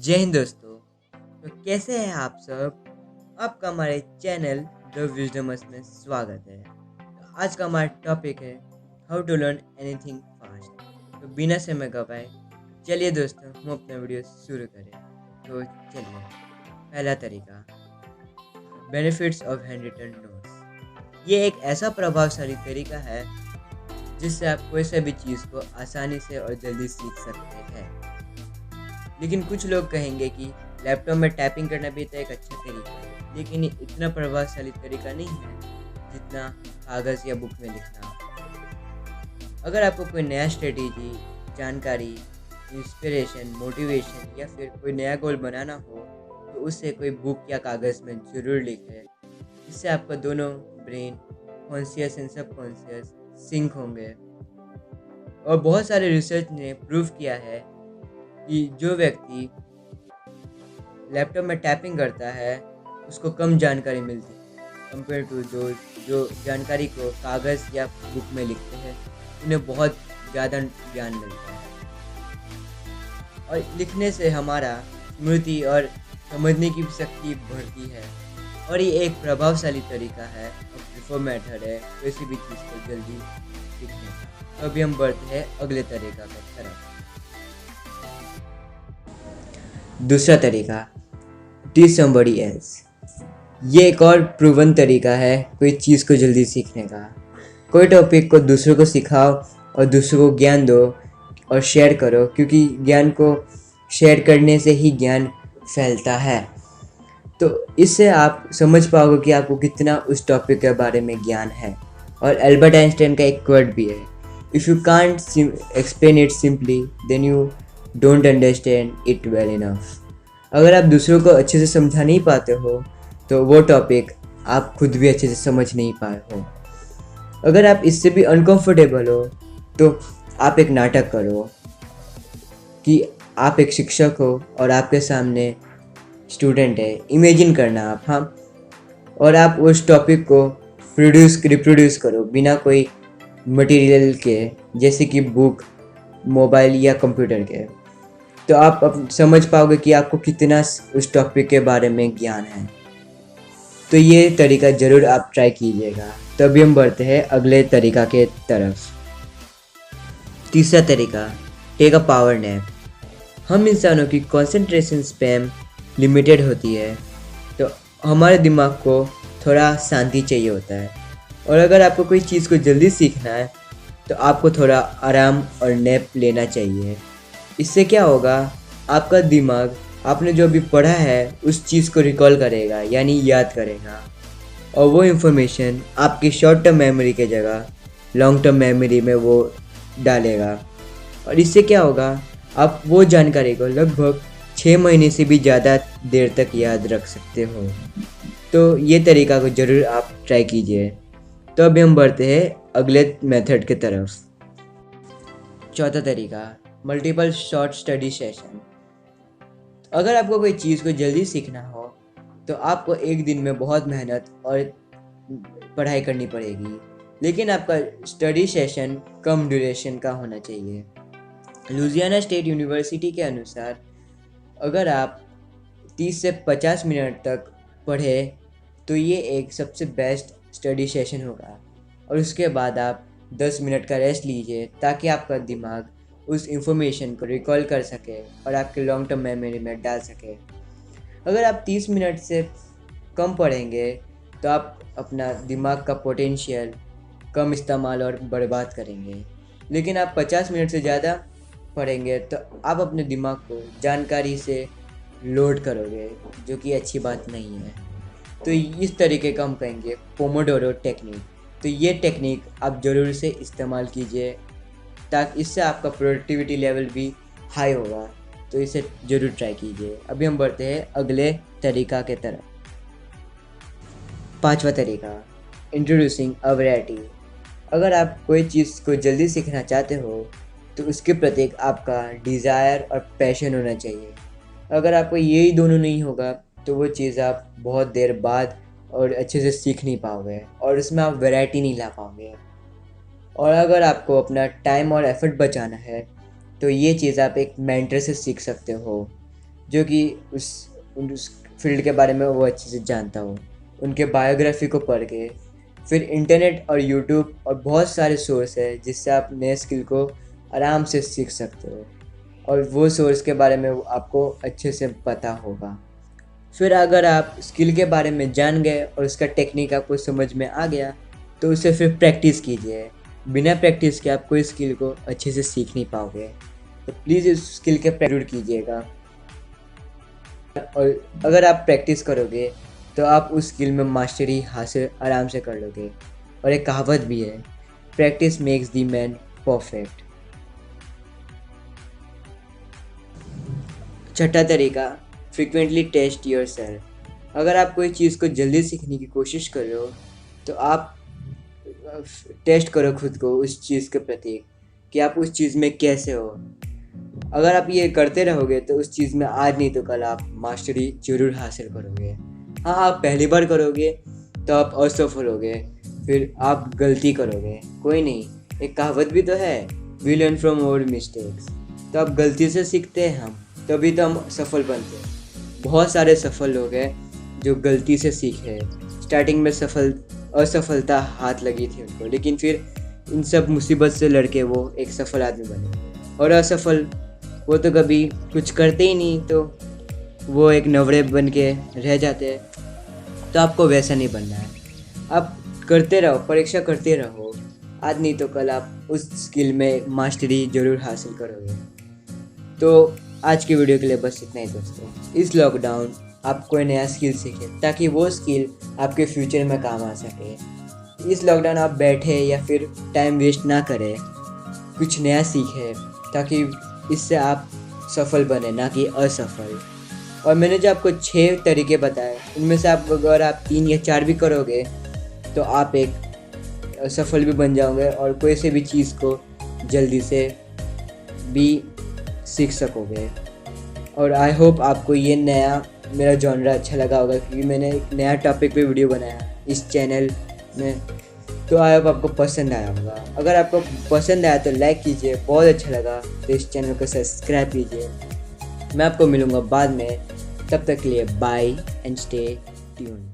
जय हिंद दोस्तों। तो कैसे हैं आप सब? आपका हमारे चैनल द विजडमस में स्वागत है। तो आज का हमारा टॉपिक है how to learn anything fast. तो बिना समय गवाए चलिए दोस्तों हम अपना वीडियो शुरू करें। तो चलिए, पहला तरीका, benefits of hand written notes. ये एक ऐसा प्रभावशाली तरीका है जिससे आप कोई सा भी चीज़ को आसानी से और जल्दी सीख सकते हैं। लेकिन कुछ लोग कहेंगे कि लैपटॉप में टाइपिंग करना भी तो एक अच्छा तरीका है, लेकिन ये इतना प्रभावशाली तरीका नहीं है जितना कागज़ या बुक में लिखना। अगर आपको कोई नया स्ट्रेटेजी, जानकारी, इंस्पिरेशन, मोटिवेशन या फिर कोई नया गोल बनाना हो तो उसे कोई बुक या कागज़ में ज़रूर लिखें। इससे आपका दोनों brain, conscious and subconscious sync होंगे। और बहुत सारे रिसर्च ने प्रूव किया है कि जो व्यक्ति लैपटॉप में टाइपिंग करता है उसको कम जानकारी मिलती है कंपेयर टू जो जो जानकारी को कागज़ या बुक में लिखते हैं, उन्हें बहुत ज़्यादा ज्ञान मिलता है। और लिखने से हमारा स्मृति और समझने की शक्ति बढ़ती है और ये एक प्रभावशाली तरीका है और प्रिफर मेथड है किसी भी चीज़ को जल्दी सीखने का। तो अभी हम बढ़ते हैं अगले तरीका की तरफ। दूसरा तरीका, टीच समबडी एल्स। ये एक और प्रूवन तरीका है कोई चीज़ को जल्दी सीखने का। कोई टॉपिक को दूसरों को सिखाओ और दूसरों को ज्ञान दो और शेयर करो, क्योंकि ज्ञान को शेयर करने से ही ज्ञान फैलता है। तो इससे आप समझ पाओगे कि आपको कितना उस टॉपिक के बारे में ज्ञान है। और एल्बर्ट आइंस्टाइन का एक कोट भी है, if you can't explain it simply then you don't understand it well enough. अगर आप दूसरों को अच्छे से समझा नहीं पाते हो तो वो टॉपिक आप खुद भी अच्छे से समझ नहीं पाए हो। अगर आप इससे भी अनकंफर्टेबल हो तो आप एक नाटक करो कि आप एक शिक्षक हो और आपके सामने स्टूडेंट है। इमेजिन करना आप, हाँ, और आप उस टॉपिक को रिप्रोड्यूस करो बिना कोई मटेरियल के, जैसे कि बुक, मोबाइल या कंप्यूटर के। तो आप अब समझ पाओगे कि आपको कितना उस टॉपिक के बारे में ज्ञान है। तो ये तरीका ज़रूर आप ट्राई कीजिएगा। तो अभी हम बढ़ते हैं अगले तरीका के तरफ। तीसरा तरीका, टेक अ पावर नैप। हम इंसानों की कंसंट्रेशन स्पैन लिमिटेड होती है, तो हमारे दिमाग को थोड़ा शांति चाहिए होता है। और अगर आपको कोई चीज़ को जल्दी सीखना है तो आपको थोड़ा आराम और नैप लेना चाहिए। इससे क्या होगा, आपका दिमाग आपने जो अभी पढ़ा है उस चीज़ को रिकॉल करेगा, यानी याद करेगा, और वो इन्फॉर्मेशन आपकी शॉर्ट टर्म मेमोरी के जगह लॉन्ग टर्म मेमोरी में वो डालेगा। और इससे क्या होगा, आप वो जानकारी को लगभग 6 महीने से भी ज़्यादा देर तक याद रख सकते हो। तो ये तरीका को ज़रूर आप ट्राई कीजिए। तो अभी हम बढ़ते हैं अगले मेथड के तरफ। चौथा तरीका, मल्टीपल शॉर्ट स्टडी सेशन। अगर आपको कोई चीज़ को जल्दी सीखना हो तो आपको एक दिन में बहुत मेहनत और पढ़ाई करनी पड़ेगी, लेकिन आपका स्टडी सेशन कम ड्यूरेशन का होना चाहिए। लुजियाना स्टेट यूनिवर्सिटी के अनुसार अगर आप 30 से 50 मिनट तक पढ़े तो ये एक सबसे बेस्ट स्टडी सेशन होगा। और उसके बाद आप 10 मिनट का रेस्ट लीजिए ताकि आपका दिमाग उस इंफॉर्मेशन को रिकॉल कर सके और आपके लॉन्ग टर्म मेमोरी में डाल सके। अगर आप 30 मिनट से कम पढ़ेंगे तो आप अपना दिमाग का पोटेंशियल कम इस्तेमाल और बर्बाद करेंगे। लेकिन आप 50 मिनट से ज़्यादा पढ़ेंगे तो आप अपने दिमाग को जानकारी से लोड करोगे, जो कि अच्छी बात नहीं है। तो इस तरीके का हम कहेंगे पोमोडोरो टेक्निक। तो ये टेक्निक आप ज़रूर से इस्तेमाल कीजिए ताकि इससे आपका प्रोडक्टिविटी लेवल भी हाई होगा। तो इसे ज़रूर ट्राई कीजिए। अभी हम बढ़ते हैं अगले तरीका के तरफ। पांचवा तरीका, इंट्रोड्यूसिंग अ वैरायटी। अगर आप कोई चीज़ को जल्दी सीखना चाहते हो तो उसके प्रति आपका डिज़ायर और पैशन होना चाहिए। अगर आपको यही दोनों नहीं होगा तो वो चीज़ आप बहुत देर बाद और अच्छे से सीख नहीं पाओगे और उसमें आप वैरायटी नहीं ला पाओगे। और अगर आपको अपना टाइम और एफर्ट बचाना है तो ये चीज़ आप एक मेंटर से सीख सकते हो, जो कि उस फील्ड के बारे में वो अच्छे से जानता हो। उनके बायोग्राफी को पढ़ के फिर इंटरनेट और यूट्यूब और बहुत सारे सोर्स है जिससे आप नए स्किल को आराम से सीख सकते हो, और वो सोर्स के बारे में आपको अच्छे से पता होगा। फिर अगर आप स्किल के बारे में जान गए और उसका टेक्निक आपको समझ में आ गया तो उसे फिर प्रैक्टिस कीजिए। बिना प्रैक्टिस के आप कोई स्किल को अच्छे से सीख नहीं पाओगे, तो प्लीज़ इस स्किल के प्रैक्टिस कीजिएगा। और अगर आप प्रैक्टिस करोगे तो आप उस स्किल में मास्टरी हासिल आराम से कर लोगे। और एक कहावत भी है, practice makes the man perfect. छठा तरीका, फ्रीक्वेंटली टेस्ट योरसेल्फ। अगर आप कोई चीज़ को जल्दी सीखने की कोशिश कर रहे हो तो आप टेस्ट करो खुद को उस चीज़ के प्रति कि आप उस चीज़ में कैसे हो। अगर आप ये करते रहोगे तो उस चीज़ में आज नहीं तो कल आप मास्टरी जरूर हासिल करोगे। हाँ, आप पहली बार करोगे तो आप असफल होगे, फिर आप गलती करोगे, कोई नहीं, एक कहावत भी तो है, we learn from our mistakes. तो आप गलती से सीखते हैं हम, तभी तो हम सफल बनते हैं। बहुत सारे सफल लोग हैं जो गलती से सीखे। स्टार्टिंग में असफलता हाथ लगी थी उनको, लेकिन फिर इन सब मुसीबत से लड़के वो एक सफल आदमी बने। और असफल वो तो कभी कुछ करते ही नहीं, तो वो एक नवरे बन के रह जाते हैं। तो आपको वैसा नहीं बनना है, आप करते रहो, परीक्षा करते रहो, आज नहीं तो कल आप उस स्किल में मास्टरी जरूर हासिल करोगे। तो आज की वीडियो के लिए बस इतना ही दोस्तों। इस लॉकडाउन आप कोई नया स्किल सीखें ताकि वो स्किल आपके फ्यूचर में काम आ सके। इस लॉकडाउन आप बैठे या फिर टाइम वेस्ट ना करें, कुछ नया सीखें ताकि इससे आप सफल बने, ना कि असफल। और मैंने जो आपको 6 तरीके बताए, उनमें से आप अगर आप 3 या 4 भी करोगे तो आप एक सफल भी बन जाओगे और कोई से भी चीज़ को जल्दी से भी सीख सकोगे। और आई होप आपको ये नया मेरा जॉनरा अच्छा लगा होगा, क्योंकि मैंने एक नया टॉपिक पे वीडियो बनाया इस चैनल में। तो आई होप आपको पसंद आया होगा। अगर आपको पसंद आया तो लाइक कीजिए, बहुत अच्छा लगा तो इस चैनल को सब्सक्राइब कीजिए। मैं आपको मिलूँगा बाद में, तब तक के लिए बाय एंड स्टे ट्यून्ड।